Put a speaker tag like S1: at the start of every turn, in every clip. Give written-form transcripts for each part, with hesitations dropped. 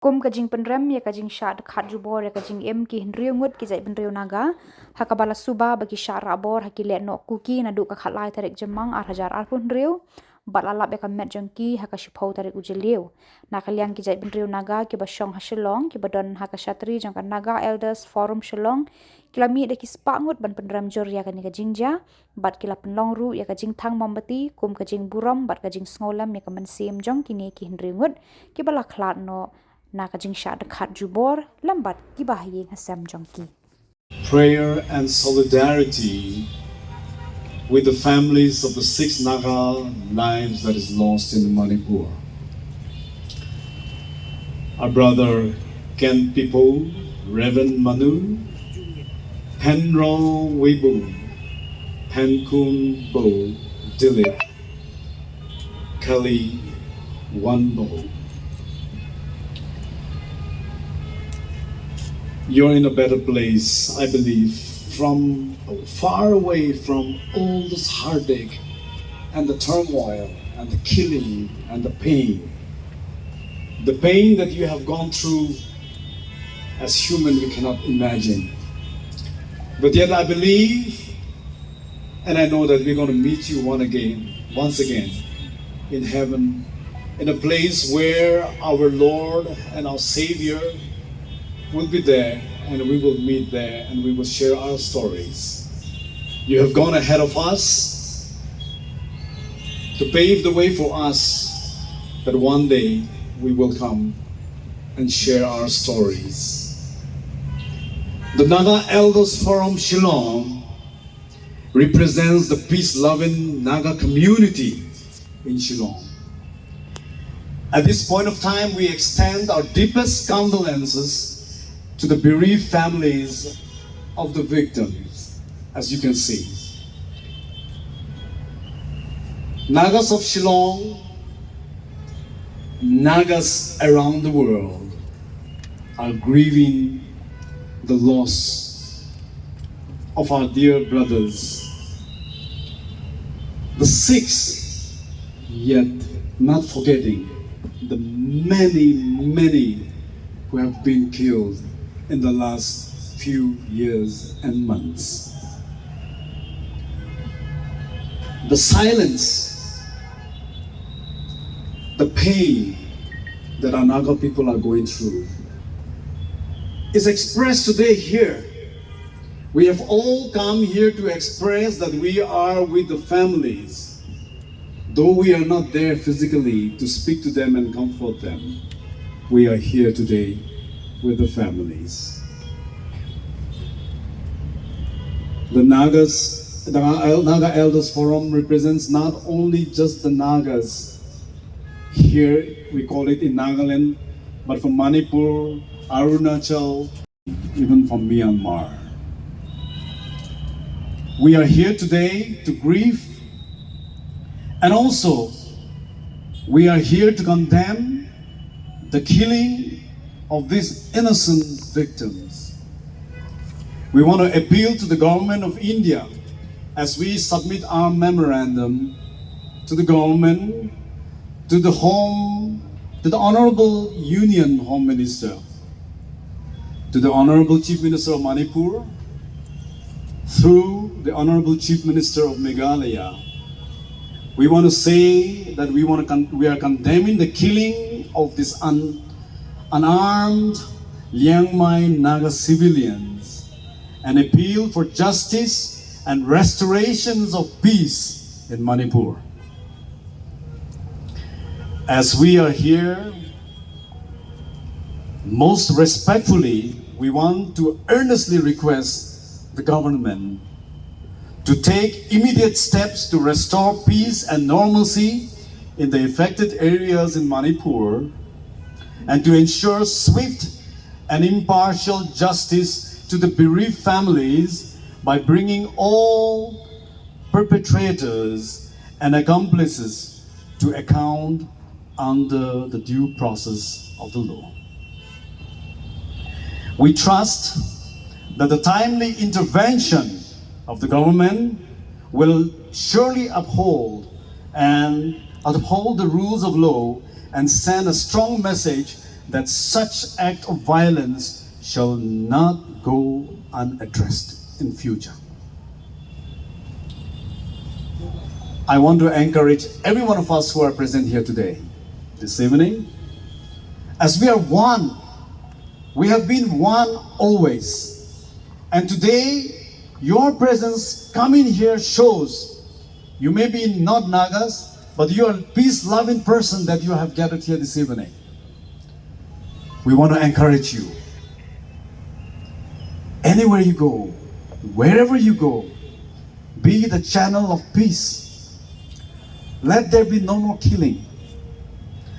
S1: kum ka jing penrem ya ka Jingshah Dkhat Jubor ya ka Jingim ki Hynriew Ngut ki jai Hynriew naga hakabala suba bagi syara bor haki le no kuki na du ka khalai tarik jemang ar hajar ar Hynriew balalap ya ka met jengki haka shipau tarik ujeliu na kalian ki jai Hynriew naga ki basyong ha Shillong ki badon haka shatri jangkan naga elders forum Shillong kilami de ki Spah Ngut ban penrem jor ya ka ni ka Jingshah bat kila penlong ru ya ka Jingthang mombati kum ka Jing buram bat ka Jing Sngewlem ya ka mensim jong kini ki Hynriew Ngut ki bala khlat no na ka Jingshah Dkhat Jubor lambat ki bahayeng hasam jongki.
S2: Prayer and solidarity with the families of the 6 Naga lives that is lost in Manipur. Our brother Ken Pipo, Reverend Manu, Hynriew Weibu, Hankun Bo, Dilip, Kali Wanbo. You're in a better place, I believe, from far away from all this heartache and the turmoil and the killing and the pain. The pain that you have gone through as human we cannot imagine. But yet I believe and I know that we're going to meet you once again in heaven, in a place where our Lord and our Savior will be there, and we will meet there, and we will share our stories. You have gone ahead of us to pave the way for us that one day we will come and share our stories. The Naga Elders Forum Shillong represents the peace-loving Naga community in Shillong. At this point of time, we extend our deepest condolences to the bereaved families of the victims, as you can see. Nagas of Shillong, Nagas around the world are grieving the loss of our dear brothers. The 6, yet not forgetting the many who have been killed in the last few years and months. The silence, the pain that our Naga people are going through is expressed today here. We have all come here to express that we are with the families, though we are not there physically to speak to them and comfort them. We are here today with the families. The Naga Elders Forum represents not only just the Nagas, here we call it in Nagaland, but from Manipur, Arunachal, even from Myanmar. We are here today to grieve, and also we are here to condemn the killing of these innocent victims. We want to appeal to the government of India as we submit our memorandum to the government, to the Honorable Union Home Minister, to the Honorable Chief Minister of Manipur, through the Honorable Chief Minister of Meghalaya. We want to say that we are condemning the killing of these unarmed Liangmai Naga civilians and appeal for justice and restorations of peace in Manipur. As we are here, most respectfully, we want to earnestly request the government to take immediate steps to restore peace and normalcy in the affected areas in Manipur and to ensure swift and impartial justice to the bereaved families by bringing all perpetrators and accomplices to account under the due process of the law. We trust that the timely intervention of the government will surely uphold the rules of law and send a strong message that such act of violence shall not go unaddressed in future. I want to encourage every one of us who are present here today, this evening, as we are one. We have been one always. And today, your presence coming here shows you may be not Nagas, but you are a peace-loving person that you have gathered here this evening. We want to encourage you. Anywhere you go, wherever you go, be the channel of peace. Let there be no more killing.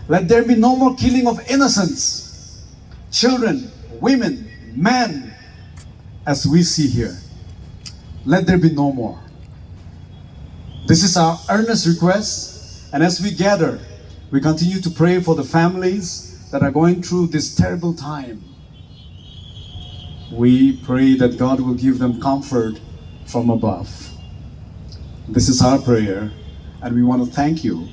S2: Let there be no more killing of innocents, children, women, men, as we see here. Let there be no more. This is our earnest request, and as we gather, we continue to pray for the families that are going through this terrible time. We pray that God will give them comfort from above. This is our prayer, and we want to thank you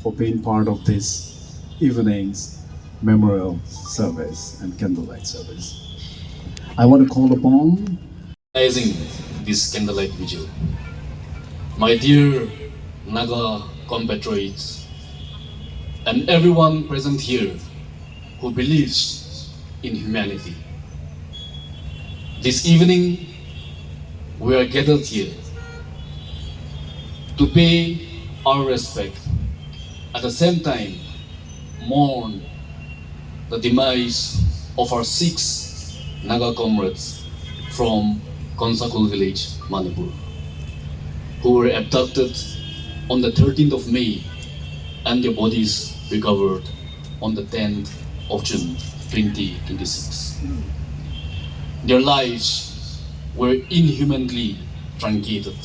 S2: for being part of this evening's memorial service and candlelight service. I want to call upon
S3: organizing this candlelight vigil. My dear Naga compatriots and everyone present here who believes in humanity. This evening we are gathered here to pay our respect, at the same time mourn the demise of our 6 Naga comrades from Konsakul village, Manipur, who were abducted on the 13th of May and their bodies recovered on the 10th of June 2026. Their lives were inhumanly truncated.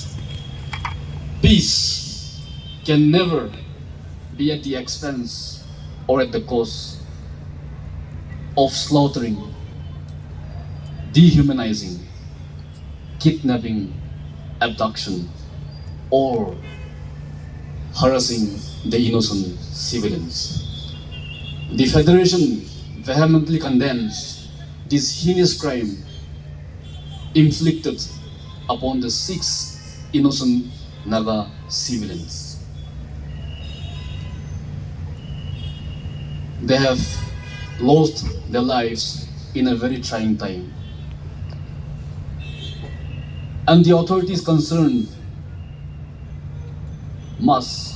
S3: Peace can never be at the expense or at the cost of slaughtering, dehumanizing, kidnapping, abduction, or harassing the innocent civilians. The Federation vehemently condemns this heinous crime inflicted upon the 6 innocent Naga civilians. They have lost their lives in a very trying time, and the authorities concerned must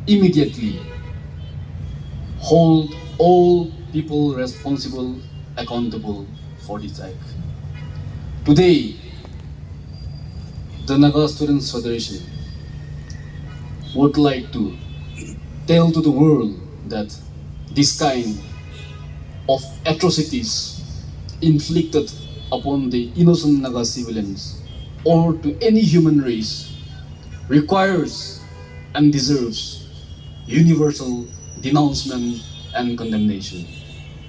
S3: immediately hold all people responsible accountable for this act. Today, the Naga Students Federation would like to tell to the world that this kind of atrocities inflicted upon the innocent Naga civilians or to any human race requires and deserves universal denouncement and condemnation.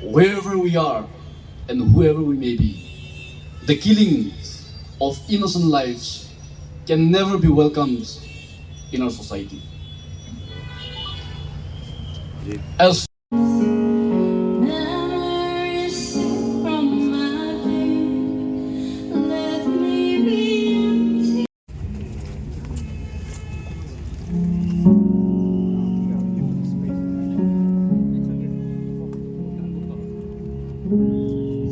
S3: Wherever we are and whoever we may be, the killing of innocent lives can never be welcomed in our society. As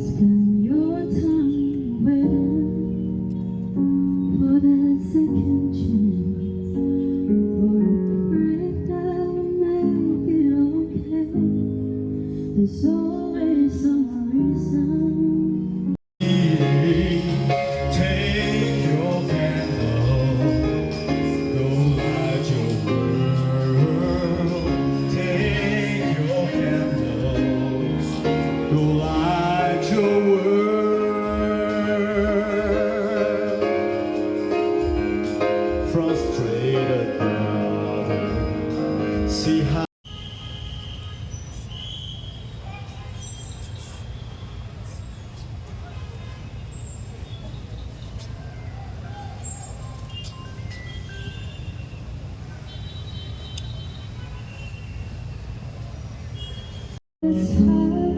S4: Spend your time waiting for that second chance, for a break that will make it okay. There's always some reason.
S2: Take your candle, go light your world. Take your candle, go light your world. Frustrated brother, see how.
S4: It's hard.